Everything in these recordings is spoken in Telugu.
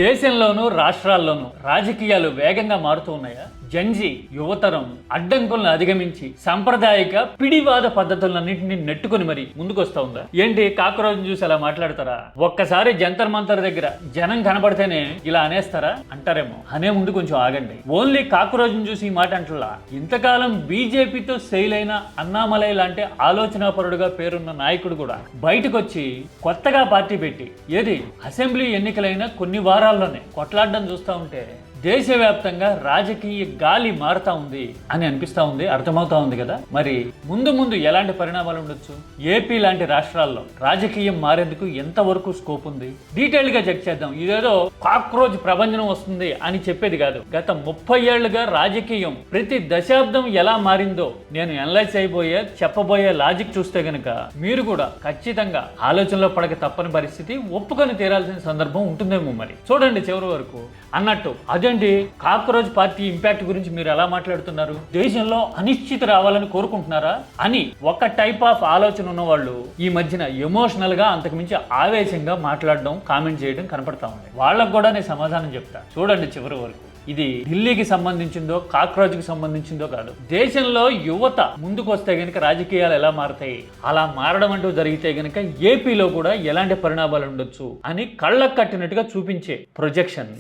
దేశంలోనూ రాష్ట్రాల్లోనూ రాజకీయాలు వేగంగా మారుతూ ఉన్నాయా? జంజీ యువతరం అడ్డంకులను అధిగమించి సాంప్రదాయిక పిడివాద పద్ధతులన్నింటినీ నెట్టుకుని మరి ముందుకొస్తా ఉందా? ఏంటి కాక్రోజ్ చూసి అలా మాట్లాడతారా? ఒక్కసారి జంతర్ మంతర్ దగ్గర జనం కనబడితేనే ఇలా అనేస్తారా అంటారేమో. అనే ముందు కొంచెం ఆగండి. ఓన్లీ కాక్రోజ్ చూసి ఈ మాట అంటలా, ఇంతకాలం బీజేపీతో సెయిల్ అయిన అన్నామలై లాంటి ఆలోచనాపరుడుగా పేరున్న నాయకుడు కూడా బయటకు వచ్చి కొత్తగా పార్టీ పెట్టి ఏది అసెంబ్లీ ఎన్నికలైన కొన్ని వారాల్లోనే కొట్లాడడం చూస్తూ ఉంటే దేశవ్యాప్తంగా రాజకీయ గాలి మారుతా ఉంది అని అనిపిస్తా ఉంది, అర్థమవుతా ఉంది కదా. మరి ముందు ముందు ఎలాంటి పరిణామాలు ఉండొచ్చు? ఏపీ లాంటి రాష్ట్రాల్లో రాజకీయం మారేందుకు ఎంతవరకు స్కోప్ ఉంది? డీటెయిల్ గా చెక్ చేద్దాం. ఇదేదో కాక్రోజ్ ప్రభంజనం వస్తుంది అని చెప్పేది కాదు. గత 30 ఏళ్లుగా రాజకీయం ప్రతి దశాబ్దం ఎలా మారిందో నేను అనలైజ్ అయిపోయే చెప్పబోయే లాజిక్ చూస్తే గనక మీరు కూడా ఖచ్చితంగా ఆలోచనలో పడక తప్పని పరిస్థితి, ఒప్పుకొని తీరాల్సిన సందర్భం ఉంటుందేమో. మరి చూడండి చివరి వరకు. అన్నట్టు అదేంటి కాక్రోజ్ పార్టీ ఇంపాక్ట్ గురించి మీరు ఎలా మాట్లాడుతున్నారు? దేశంలో అనిశ్చితి రావాలని కోరుకుంటున్నారా అని ఒక టైప్ ఆఫ్ ఆలోచన ఉన్న వాళ్ళు ఈ మధ్యన ఎమోషనల్ గా అంతకుమించి ఆవేశంగా మాట్లాడడం, కామెంట్ చేయడం కనపడతా ఉంది. వాళ్ళకు కూడా నేను సమాధానం చెప్తా, చూడండి చివరి వరకు. ఇది ఢిల్లీకి సంబంధించిందో కాక్రోజ్కి సంబంధించిందో కాదు. దేశంలో యువత ముందుకు వస్తే గనక రాజకీయాలు ఎలా మారతాయి, అలా మారడం అంటూ జరిగితే గనక ఏపీలో కూడా ఎలాంటి పరిణామాలు ఉండొచ్చు అని కళ్ళకు కట్టినట్టుగా చూపించే ప్రొజెక్షన్.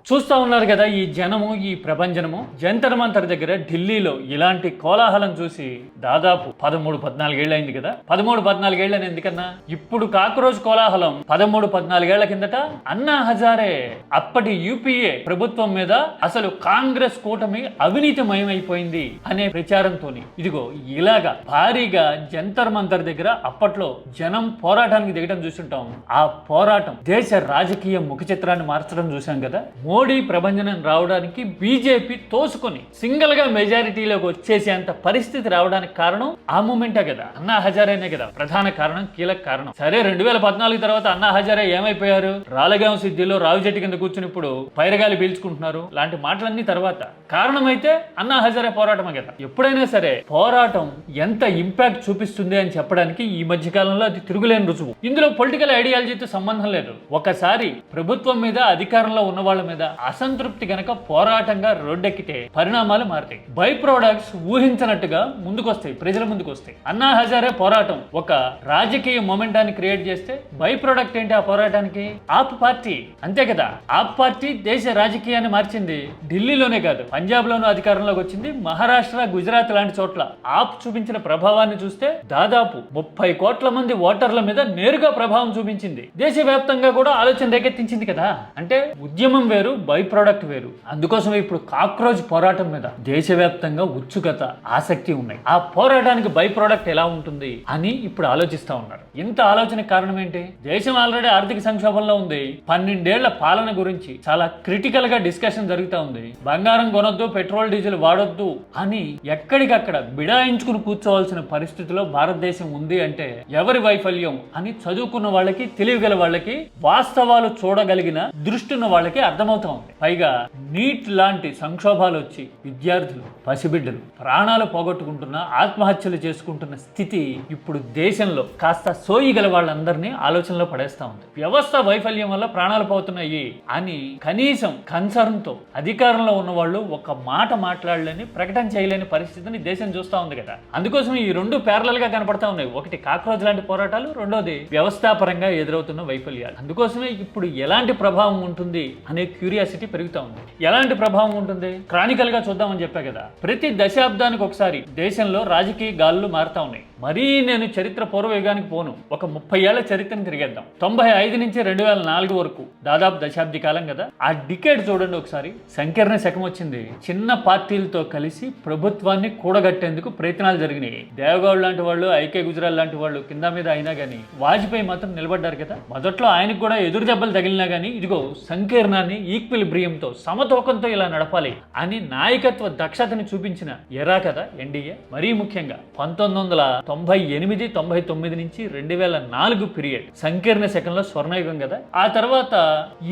చూస్తూ ఉన్నారు కదా ఈ జనము, ఈ ప్రభంజనము. జంతర్ మంతర్ దగ్గర ఢిల్లీలో ఇలాంటి కోలాహలం చూసి దాదాపు 13-14 ఏళ్ళు అయింది కదా. 13-14 ఏళ్ళని ఎందుకన్నా, ఇప్పుడు కాక్రోజ్ కోలాహలం 13-14 ఏళ్ల కిందట అన్నా హజారే అప్పటి యూపీఏ ప్రభుత్వం మీద అసలు కాంగ్రెస్ కూటమి అవినీతిమయమైపోయింది అనే ప్రచారంతో ఇదిగో ఇలాగా భారీగా జంతర్ మంతర్ దగ్గర అప్పట్లో జనం పోరాటానికి దిగడం చూస్తుంటాం. ఆ పోరాటం దేశ రాజకీయ ముఖ చిత్రాన్ని మార్చడం చూసాం కదా. మోడీ ప్రభంజనం రావడానికి బీజేపీ తోసుకొని సింగిల్ గా మెజారిటీలోకి వచ్చేసేంత పరిస్థితి రావడానికి కారణం ఆ మూమెంటే కదా, అన్నా హజారేనే కదా ప్రధాన కారణం, కీలక కారణం. సరే 2014 తర్వాత అన్నా హజారే ఏమైపోయారు? రాలగాం సిద్ధిలో రావి చెట్టు కింద కూర్చుని ఇప్పుడు పైరగాలి పీల్చుకుంటున్నారు లాంటి మాటలన్నీ తర్వాత. కారణమైతే అన్నా హజారే పోరాటమే కదా. ఎప్పుడైనా సరే పోరాటం ఎంత ఇంపాక్ట్ చూపిస్తుంది అని చెప్పడానికి ఈ మధ్య కాలంలో అది తిరుగులేని రుజువు. ఇందులో పొలిటికల్ ఐడియాలజీతో సంబంధం లేదు. ఒకసారి ప్రభుత్వం మీద, అధికారంలో ఉన్న వాళ్ళ మీద అసంతృప్తి గనక పోరాటంగా రోడ్డెక్కితే పరిణామాలు మారుతాయి. బై ప్రొడక్ట్స్ ఊహించినట్టుగా ముందుకొస్తాయి, ప్రజల ముందుకు వస్తాయి. అన్నా హజారే పోరాటం ఒక రాజకీయ మొమెంటాన్ని క్రియేట్ చేస్తే బై ప్రొడక్ట్ ఏంటి ఆ పోరాటానికి? ఆప్ పార్టీ, అంతే కదా. ఆప్ పార్టీ దేశ రాజకీయాన్ని మార్చింది. ఢిల్లీలోనే కాదు, పంజాబ్ లోనూ అధికారంలోకి వచ్చింది. మహారాష్ట్ర, గుజరాత్ లాంటి చోట్ల ఆప్ చూపించిన ప్రభావాన్ని చూస్తే దాదాపు 30 కోట్ల మంది ఓటర్ల మీద నేరుగా ప్రభావం చూపించింది. దేశవ్యాప్తంగా కూడా ఆలోచన రేకెత్తించింది కదా. అంటే ఉద్యమం వేరు, బై ప్రొడక్ట్ వేరు. అందుకోసం ఇప్పుడు కాక్రోజ్ పోరాటం మీద దేశవ్యాప్తంగా ఉత్సుకత, ఆసక్తి ఉన్నాయి. ఆ పోరాటానికి బై ప్రొడక్ట్ ఎలా ఉంటుంది అని ఇప్పుడు ఆలోచిస్తా ఉన్నారు. ఇంత ఆలోచన కారణం ఏంటి? దేశం ఆల్రెడీ ఆర్థిక సంక్షోభంలో ఉంది. 12 ఏళ్ల పాలన గురించి చాలా క్రిటికల్ గా డిస్కషన్ జరుగుతూ ఉంది. బంగారం కొనొద్దు, పెట్రోల్ డీజిల్ వాడొద్దు అని ఎక్కడికక్కడ బిడాయించుకుని కూర్చోవాల్సిన పరిస్థితిలో భారతదేశం ఉంది అంటే ఎవరి వైఫల్యం అని చదువుకున్న వాళ్ళకి, తెలియగల వాళ్ళకి, వాస్తవాలు చూడగలిగిన దృష్టి ఉన్న వాళ్ళకి అర్థమవుతా ఉంది. పైగా నీట్ లాంటి సంక్షోభాలు వచ్చి విద్యార్థులు, పసిబిడ్డలు ప్రాణాలు పోగొట్టుకుంటున్న, ఆత్మహత్యలు చేసుకుంటున్న స్థితి ఇప్పుడు దేశంలో కాస్త సోయిగల వాళ్ళందరినీ ఆలోచనలో పడేస్తా ఉంది. వ్యవస్థ వైఫల్యం వల్ల ప్రాణాలు పోతున్నాయి అని కనీసం కన్సర్న్ తో అధికారంలో ఉన్న వాళ్ళు ఒక మాట మాట్లాడలేని, ప్రకటన చేయలేని పరిస్థితిని దేశం చూస్తా ఉంది కదా. అందుకోసం ఈ రెండు ప్యారలల్ గా కనపడతా ఉన్నాయి. ఒకటి కాక్రోజ్ లాంటి పోరాటాలు, రెండోది వ్యవస్థాపరంగా ఎదురవుతున్న వైఫల్యాలు. అందుకోసమే ఇప్పుడు ఎలాంటి ప్రభావం ఉంటుంది అనే క్యూరియాసిటీ పెరుగుతా ఉంది. ఎలాంటి ప్రభావం ఉంటుంది క్రానికల్ గా చూద్దామని చెప్పా కదా. ప్రతి దశాబ్దానికి ఒకసారి దేశంలో రాజకీయ గాలులు మారుతా ఉన్నాయి. మరీ నేను చరిత్ర పూర్వయుగానికి పోను, ఒక 30 ఏళ్ల చరిత్రను తిరిగేద్దాం. 95 నుంచి 2004 వరకు దాదాపు దశాబ్ది కాలం కదా. ఆ డికేడ్ చూడండి ఒకసారి. సంకీర్ణ శకం వచ్చింది. చిన్న పార్టీలతో కలిసి ప్రభుత్వాన్ని కూడగట్టేందుకు ప్రయత్నాలు జరిగినాయి. దేవగౌడ్ లాంటి వాళ్ళు, ఐకే గుజరాల్ లాంటి వాళ్ళు కింద మీద అయినా గానీ వాజ్పేయి మాత్రం నిలబడ్డారు కదా. మొదట్లో ఆయనకు కూడా ఎదురు దెబ్బలు తగిలినా గానీ ఇదిగో సంకీర్ణాన్ని, ఈ ఈక్విలిబ్రియంతో సమతూకంతో ఇలా నడపాలి అని నాయకత్వ దక్షతని చూపించిన ఎరా కదా ఎన్డీఏ. మరీ ముఖ్యంగా 1998-99 నుంచి 2004 పీరియడ్ సంకీర్ణ శకంలో స్వర్ణయుగం కదా. ఆ తర్వాత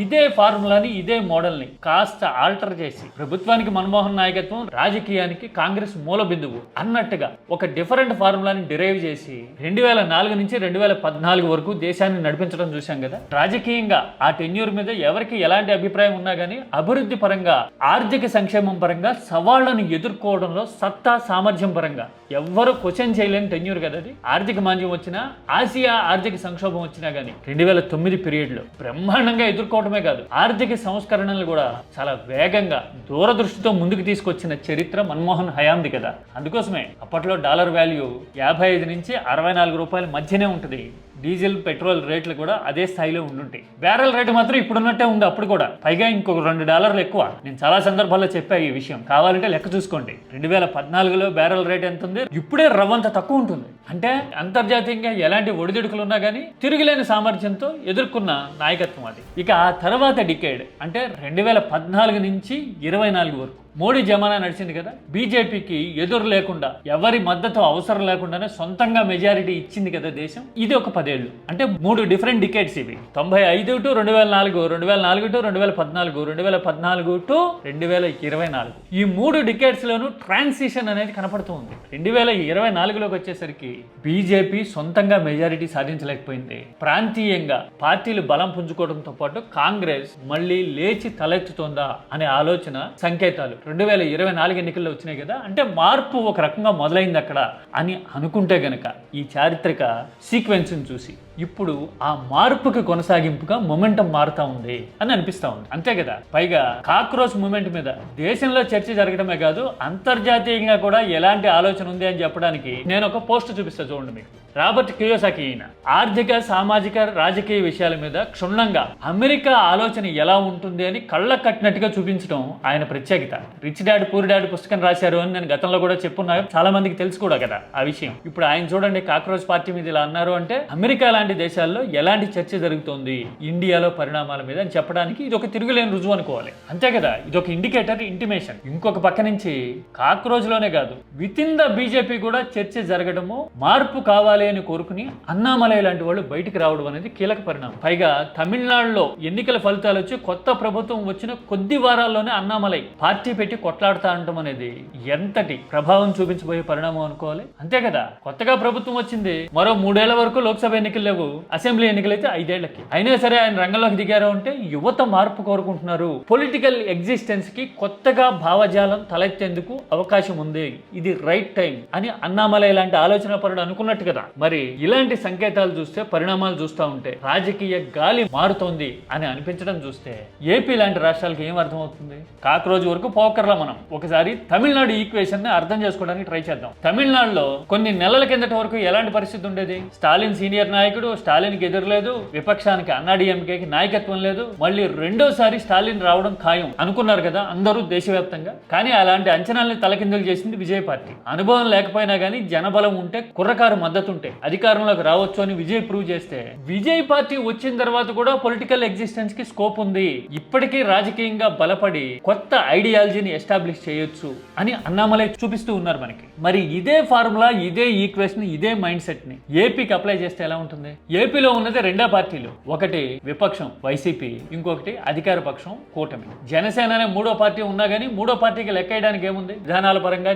ఇదే ఫార్ములాని ఇదే మోడల్ని కాస్త ఆల్టర్ చేసి ప్రభుత్వానికి మన్మోహన్ నాయకత్వం, రాజకీయానికి కాంగ్రెస్ మూల బిందువు అన్నట్టుగా ఒక డిఫరెంట్ ఫార్ములాని డిరైవ్ చేసి 2004 నుంచి 2014 వరకు దేశాన్ని నడిపించడం చూశాం కదా. రాజకీయంగా ఆ టెన్యూర్ మీద ఎవరికి ఎలాంటి అభిప్రాయం ఉన్నా గానీ అభివృద్ధి పరంగా, ఆర్థిక సంక్షేమం పరంగా, సవాళ్లను ఎదుర్కోవడంలో సత్తా సామర్థ్యం పరంగా ఎవ్వరూ క్వశ్చన్ చేయలేని టెన్యూర్ కదా అది. ఆర్థిక మాంద్యం వచ్చినా, ఆసియా ఆర్థిక సంక్షోభం వచ్చినా గానీ 2009 పీరియడ్ లో బ్రహ్మాండంగా ఎదుర్కోవడమే కాదు, ఆర్థిక సంస్కరణలు కూడా చాలా వేగంగా దూరదృష్టితో ముందుకు తీసుకొచ్చిన చరిత్ర మన్మోహన్ హయాంది కదా. అందుకోసమే అప్పట్లో డాలర్ వాల్యూ 55 నుంచి 64 రూపాయల మధ్యనే ఉంటుంది. డీజిల్, పెట్రోల్ రేట్లు కూడా అదే స్థాయిలో ఉండుంటాయి. బ్యారెల్ రేటు మాత్రం ఇప్పుడున్నట్టే ఉంది అప్పుడు కూడా, పైగా ఇంకొక $2 ఎక్కువ. నేను చాలా సందర్భాల్లో చెప్పాను ఈ విషయం, కావాలంటే లెక్క చూసుకోండి. 2014లో బ్యారెల్ రేట్ ఎంత ఉంది, ఇప్పుడే రవ్వంత తక్కువ ఉంటుంది. అంటే అంతర్జాతీయంగా ఎలాంటి ఒడిదుడుకులు ఉన్నా కానీ తిరుగులేని సామర్థ్యంతో ఎదుర్కొన్న నాయకత్వం అది. ఇక ఆ తర్వాత డికేడ్ అంటే 2014 నుంచి 24 వరకు మోడీ జమానా నడిచింది కదా. బీజేపీకి ఎదురు లేకుండా, ఎవరి మద్దతు అవసరం లేకుండానే సొంతంగా మెజారిటీ ఇచ్చింది కదా దేశం. ఇది ఒక 10 ఏళ్ళు, అంటే 3 డిఫరెంట్ డికేడ్స్ ఇవి. 95 to 2004, 2004 to 2014, 2014 to 2024. ఈ 3 డికేడ్స్ లోనూ ట్రాన్సిషన్ అనేది కనపడుతూ ఉంది. 2024లోకి వచ్చేసరికి బీజేపీ సొంతంగా మెజారిటీ సాధించలేకపోయింది. ప్రాంతీయంగా పార్టీలు బలం పుంజుకోవడంతో పాటు కాంగ్రెస్ మళ్ళీ లేచి తలెత్తుతోందా అనే ఆలోచన సంకేతాలు 2024 ఎన్నికల్లో వచ్చినాయి కదా. అంటే మార్పు ఒక రకంగా మొదలైంది అక్కడ అని అనుకుంటే గనక ఈ చారిత్రక సీక్వెన్స్ చూసి ఇప్పుడు ఆ మార్పుకి కొనసాగింపుగా మొమెంటం మారుతా ఉంది అని అనిపిస్తా ఉంది. అంతే కదా. పైగా కాక్రోచ్ మూమెంట్ మీద దేశంలో చర్చ జరగడమే కాదు, అంతర్జాతీయంగా కూడా ఎలాంటి ఆలోచన ఉంది అని చెప్పడానికి నేను ఒక పోస్ట్ చూపిస్తా చూడండి మీకు. రాబర్ట్ కియోసాకి ఈయన ఆర్థిక, సామాజిక, రాజకీయ విషయాల మీద క్షుణ్ణంగా అమెరికా ఆలోచన ఎలా ఉంటుంది అని కళ్ళ కట్టినట్టుగా చూపించడం ఆయన ప్రత్యేకత. రిచ్ డాడ్ పూర్ డాడ్ పుస్తకం రాశారు అని నేను గతంలో కూడా చెప్పున్నా, చాలా మందికి తెలుసు కూడా కదా ఆ విషయం. ఇప్పుడు ఆయన చూడండి కాక్రోచ్ పార్టీ మీద ఇలా అన్నారు అంటే అమెరికా లాంటి దేశాల్లో ఎలాంటి చర్చ జరుగుతోంది ఇండియాలో పరిణామాల మీద అని చెప్పడానికి ఇది ఒక తిరుగులేని రుజువు అనుకోవాలి. అంతే కదా, ఇది ఒక ఇండికేటర్, ఇంటిమేషన్. ఇంకొక పక్క నుంచి కాక్రోచ్ లోనే కాదు, విత్ ఇన్ ద బీజేపీ కూడా చర్చ జరగడము, మార్పు కావాలి అని కోరుకుని అన్నామలై లాంటి వాళ్ళు బయటికి రావడం అనేది కీలక పరిణామం. పైగా తమిళనాడులో ఎన్నికల ఫలితాలు వచ్చి కొత్త ప్రభుత్వం వచ్చిన కొద్ది వారాల్లోనే అన్నామలై పార్టీ పెట్టి కొట్లాడుతా అనడం అనేది ఎంతటి ప్రభావం చూపించబోయే పరిణామం అనుకోవాలి. అంతే కదా, కొత్తగా ప్రభుత్వం వచ్చింది, మరో 3 ఏళ్ల వరకు లోక్సభ ఎన్నికలు లేవు, అసెంబ్లీ ఎన్నికలు అయితే 5 ఏళ్లకి. అయినా సరే ఆయన రంగంలోకి దిగారు అంటే యువత మార్పు కోరుకుంటున్నారు. పొలిటికల్ ఎగ్జిస్టెన్స్ కి కొత్తగా భావజాలం తలెత్తేందుకు అవకాశం ఉంది, ఇది రైట్ టైం అని అన్నామలై లాంటి ఆలోచన పరుడు అనుకున్నట్టు కదా. మరి ఇలాంటి సంకేతాలు చూస్తే, పరిణామాలు చూస్తూ ఉంటే రాజకీయ గాలి మారుతోంది అని అనిపించడం చూస్తే ఏపీ లాంటి రాష్ట్రాలకు ఏం అర్థమవుతుంది? కాక్రోజ్ వరకు పోకర్లా మనం ఒకసారి తమిళనాడు ఈక్వేషన్ ని అర్థం చేసుకోవడానికి ట్రై చేద్దాం. తమిళనాడులో కొన్ని నెలల కిందటి వరకు ఎలాంటి పరిస్థితి ఉండేది? స్టాలిన్ సీనియర్ నాయకుడు, స్టాలిన్కి ఎదురులేదు, విపక్షానికి అన్నాడీఎంకేకి నాయకత్వం లేదు, మళ్ళీ రెండోసారి స్టాలిన్ రావడం ఖాయం అనుకున్నారు కదా అందరూ దేశవ్యాప్తంగా. కానీ అలాంటి అంచనాల్ని తలకిందులు చేసింది విజయ్ పార్టీ. అనుభవం లేకపోయినా కానీ జనబలం ఉంటే, కుర్రకారు మద్దతు ఉంటే అధికారంలోకి రావచ్చు అని విజయ్ ప్రూవ్ చేస్తే, విజయ్ పార్టీ వచ్చిన తర్వాత కూడా పొలిటికల్ ఎగ్జిస్టెన్స్ కి స్కోప్ ఉంది, ఇప్పటికీ రాజకీయంగా బలపడి కొత్త ఐడియాలజీని ఎస్టాబ్లిష్ చేయొచ్చు అని అన్నామలై చూపిస్తూ ఉన్నారు మనకి. మరి ఇదే ఫార్ములా, ఇదే ఈక్వేషన్, ఇదే మైండ్ సెట్ ని ఏపీకి అప్లై చేస్తే ఎలా ఉంటుంది? ఏపీలో ఉన్నది 2 పార్టీలు, ఒకటి విపక్షం వైసీపీ, ఇంకొకటి అధికార పక్షం కూటమి. జనసేన అనే 3వ పార్టీ ఉన్నా గానీ 3వ పార్టీకి లెక్కేయడానికి ఏముంది? విధానాల పరంగా,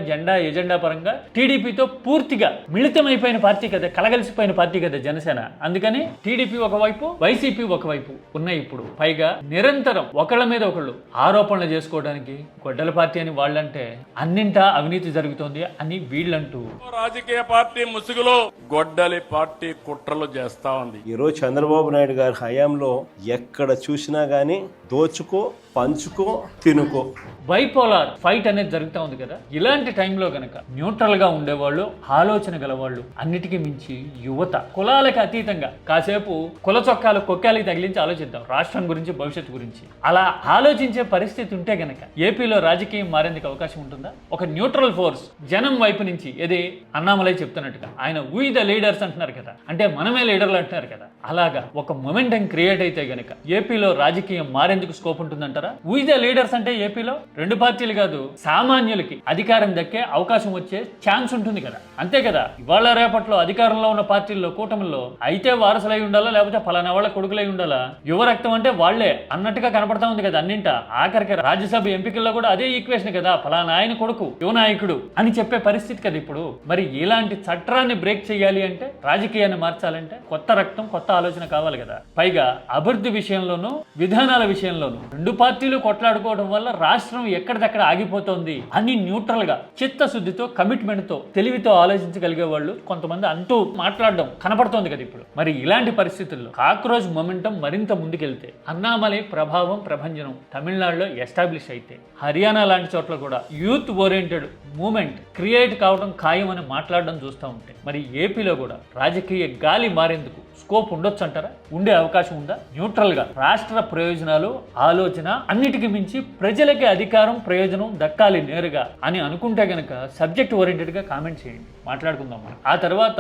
ఎజెండా పరంగా టీడీపీతో పూర్తిగా మిళితమైపోయిన పార్టీ కదా, కలగలిసిపోయిన పార్టీ కదా జనసేన. అందుకని టీడీపీ ఒకవైపు, వైసీపీ ఒకవైపు ఉన్నాయి ఇప్పుడు. పైగా నిరంతరం ఒకళ్ళ మీద ఒకళ్ళు ఆరోపణలు చేసుకోవడానికి గొడ్డల పార్టీ అని వాళ్ళంటే అన్నింటా అవినీతి జరుగుతోంది అని వీళ్ళంటూ రాజకీయ పార్టీ ముసుగులో గొడ్డలి పార్టీ కుట్రలు చేస్తా ఉంది. ఈరోజు చంద్రబాబు నాయుడు గారి హయాంలో ఎక్కడ చూసినా గానీ దోచుకో, పంచుకో, తినుకో, బైపోలార్ ఫైట్ అనేది జరుగుతూ ఉంది కదా. ఇలాంటి టైంలో గనక న్యూట్రల్ గా ఉండేవాళ్ళు, ఆలోచన గలవాళ్ళు, అన్నిటికీ మించి యువత, కులాలకు అతీతంగా కాసేపు కుల చొక్కాలు కొక్కాలకి తగిలించి ఆలోచిద్దాం రాష్ట్రం గురించి, భవిష్యత్తు గురించి. అలా ఆలోచించే పరిస్థితి ఉంటే గనక ఏపీలో రాజకీయం మారేందుకు అవకాశం ఉంటుందా? ఒక న్యూట్రల్ ఫోర్స్ జనం వైపు నుంచి, ఏది అన్నామలై చెప్తున్నట్టుగా ఆయన వీ ద లీడర్స్ అంటున్నారు కదా, అంటే మనమే లీడర్లు అంటున్నారు కదా, అలాగా ఒక మొమెంటం క్రియేట్ అయితే గనక ఏపీలో రాజకీయం మారే మారేందుకు స్కోప్ ఉంటుందంటారా? ఊయిదే లీడర్స్ అంటే ఏపీలో 2 పార్టీలు కాదు, సామాన్యులకి అధికారం దక్కే అవకాశం వచ్చే ఛాన్స్ ఉంటుంది కదా. అంతే కదా, ఇవాళ రేపట్లో అధికారంలో ఉన్న పార్టీల్లో కూటమిలో అయితే వారసులై ఉండాలా, లేకపోతే పలానా వాళ్ళ కొడుకులై ఉండాలా, యువ రక్తం అంటే వాళ్లే అన్నట్టుగా కనపడతా ఉంది కదా అన్నింట. ఆఖరికి రాజ్యసభ ఎంపికల్లో కూడా అదే ఈక్వేషన్ కదా, పలానా ఆయన కొడుకు యువ నాయకుడు అని చెప్పే పరిస్థితి కదా ఇప్పుడు. మరి ఇలాంటి చట్టాన్ని బ్రేక్ చేయాలి అంటే, రాజకీయాన్ని మార్చాలంటే కొత్త రక్తం, కొత్త ఆలోచన కావాలి కదా. పైగా అభివృద్ధి విషయంలోనూ విధానాల విషయంలోనూ 2 పార్టీలు కొట్లాడుకోవడం వల్ల రాష్ట్రం ఎక్కడిదక్కడ ఆగిపోతోంది అని న్యూట్రల్ గా, చిత్తశుద్ధితో, కమిట్మెంట్ తో, తెలివితో ఆలోచించగలిగే వాళ్ళు కొంతమంది అంటూ మాట్లాడడం కనపడుతోంది కదా ఇప్పుడు. మరి ఇలాంటి పరిస్థితుల్లో కాక్రోచ్ మొమెంటం మరింత ముందుకెళ్తే, అన్నామలై ప్రభావం, ప్రభంజనం తమిళనాడులో ఎస్టాబ్లిష్ అయితే, హర్యానా లాంటి చోట్ల కూడా యూత్ ఓరియంటెడ్ మూమెంట్ క్రియేట్ కావడం ఖాయం అని మాట్లాడడం చూస్తూ ఉంటే, మరి ఏపీలో కూడా రాజకీయ గాలి మారేందుకు స్కోప్ ఉండొచ్చు అంటారా? ఉండే అవకాశం ఉందా? న్యూట్రల్ గా రాష్ట్ర ప్రయోజనాలు, ఆలోచన అన్నిటికీ మించి ప్రజలకి అధికారం, ప్రయోజనం దక్కాలి నేరుగా అని అనుకుంటే గనక సబ్జెక్ట్ ఓరియంటెడ్ గా కామెంట్ చేయండి, మాట్లాడుకుందాం మనం. ఆ తర్వాత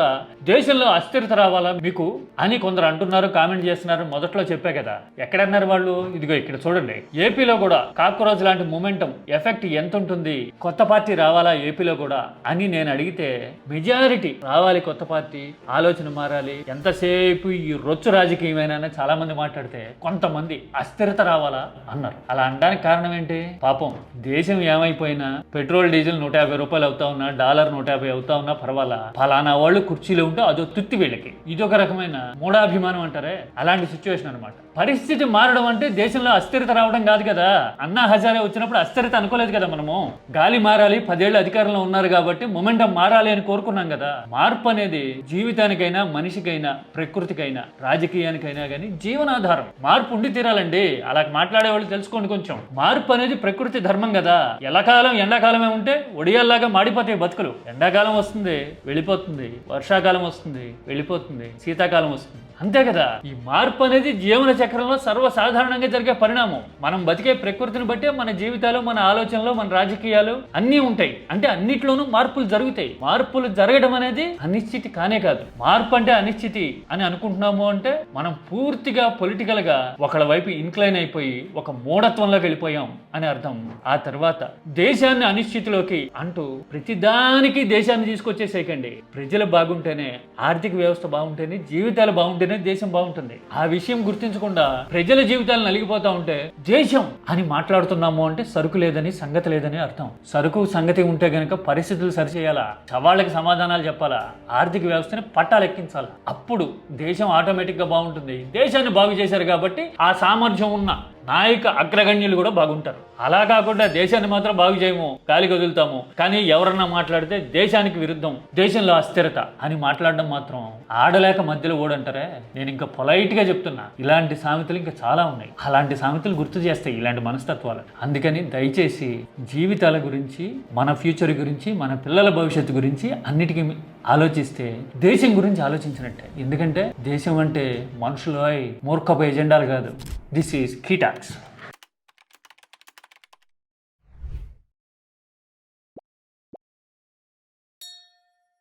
దేశంలో అస్థిరత రావాలా మీకు అని కొందరు అంటున్నారు, కామెంట్ చేస్తున్నారు. మొదట్లో చెప్పే కదా, ఎక్కడన్నారు వాళ్ళు? ఇదిగో ఇక్కడ చూడండి. ఏపీలో కూడా కాక్రోచ్ లాంటి మూమెంటం ఎఫెక్ట్ ఎంత ఉంటుంది, కొత్త పార్టీ రావాలా ఏపీలో కూడా అని నేను అడిగితే, మెజారిటీ రావాలి కొత్త పార్టీ, ఆలోచన మారాలి, ఎంతసేపు ఈ రొచ్చు రాజకీయమేనా చాలా మంది మాట్లాడితే, కొంతమంది అస్థిరత రావాలా అన్నారు. అలా అనడానికి కారణం ఏంటి? పాపం దేశం ఏమైపోయినా పెట్రోల్ డీజిల్ 150 రూపాయలు అవుతా ఉన్నా, డాలర్ 150 అవుతా ఉన్నా పర్వాలా, ఫలానా వాళ్ళు కుర్చీలో ఉంటే అదో తృప్తి వీళ్ళకి. ఇదొక రకమైన మూఢాభిమానం అంటారే, అలాంటి సిచ్యువేషన్ అనమాట. పరిస్థితి మారడం అంటే దేశంలో అస్థిరత రావడం కాదు కదా. అన్నా హజారే వచ్చినప్పుడు అస్థిరత అనుకోలేదు కదా మనము. గాలి మారాలి, 10 ఏళ్ళు అధికారంలో ఉన్నారు కాబట్టి మొమెంటం మారాలి అని కోరుకున్నాం కదా. మార్పు అనేది జీవితానికైనా, మనిషికైనా, ప్రకృతికైనా, రాజకీయానికైనా కానీ జీవనాధారం. మార్పు ఉండి తీరాలండి. అలా మాట్లాడే వాళ్ళు తెలుసుకోండి కొంచెం. మార్పు అనేది ప్రకృతి ధర్మం కదా. ఎల్లకాలం ఎండాకాలమే ఉంటే ఒడియాల్లాగా మాడిపోతాయి బతుకులు. ఎండాకాలం వస్తుంది వెళ్ళిపోతుంది, వర్షాకాలం వస్తుంది వెళ్ళిపోతుంది, శీతాకాలం వస్తుంది, అంతే కదా. ఈ మార్పు అనేది జీవన చక్రంలో సర్వసాధారణంగా జరిగే పరిణామం. మనం బతికే ప్రకృతిని బట్టే మన జీవితాలు, మన ఆలోచనలు, మన రాజకీయాలు అన్నీ ఉంటాయి. అంటే అన్నిట్లోనూ మార్పులు జరుగుతాయి. మార్పులు జరగడం అనేది అనిశ్చితి కానే కాదు. మార్పు అంటే అనిశ్చితి అని అనుకుంటున్నాము అంటే మనం పూర్తిగా పొలిటికల్ గా ఒకళ్ళ వైపు ఇన్క్లైన్ అయిపోయి ఒక మూఢత్వంలోకి వెళ్ళిపోయాం అని అర్థం. ఆ తర్వాత దేశాన్ని అనిశ్చితిలోకి అంటూ ప్రతిదానికి దేశాన్ని తీసుకొచ్చేసేయకండి. ప్రజలు బాగుంటేనే, ఆర్థిక వ్యవస్థ బాగుంటేనే, జీవితాలు బాగుంటేనే దేశం బాగుంటుంది. ఆ విషయం గుర్తించకుండా ప్రజల జీవితాలు నలిగిపోతా ఉంటే దేశం అని మాట్లాడుతున్నాము అంటే సరుకు లేదని, సంగతి లేదని అర్థం. సరుకు సంగతి ఉంటే గనక పరిస్థితులు సరిచేయాలా, సవాళ్ళకి సమాధానాలు చెప్పాలా, ఆర్థిక వ్యవస్థని పట్టాలు ఎక్కించాలా. అప్పుడు దేశం ఆటోమేటిక్ గా బాగుంటుంది. దేశాన్ని బాగు చేశారు కాబట్టి ఆ సామర్థ్యం ఉన్న నాయక అగ్రగణ్యులు కూడా బాగుంటారు. అలా కాకుండా దేశాన్ని మాత్రం బాగు చేయము, గాలికి వదులుతాము, కానీ ఎవరన్నా మాట్లాడితే దేశానికి విరుద్ధం, దేశంలో అస్థిరత అని మాట్లాడడం మాత్రం ఆడలేక మధ్యలో ఓడంటారే. నేను ఇంకా పొలైట్ గా చెప్తున్నా, ఇలాంటి సామెతలు ఇంకా చాలా ఉన్నాయి. అలాంటి సామెతలు గుర్తు చేస్తాయి ఇలాంటి మనస్తత్వాలు. అందుకని దయచేసి జీవితాల గురించి, మన ఫ్యూచర్ గురించి, మన పిల్లల భవిష్యత్తు గురించి అన్నిటికీ ఆలోచిస్తే దేశం గురించి ఆలోచించినట్టే. ఎందుకంటే దేశం అంటే మనుషులు మూర్ఖపు ఎజెండాలు కాదు. This is key talks.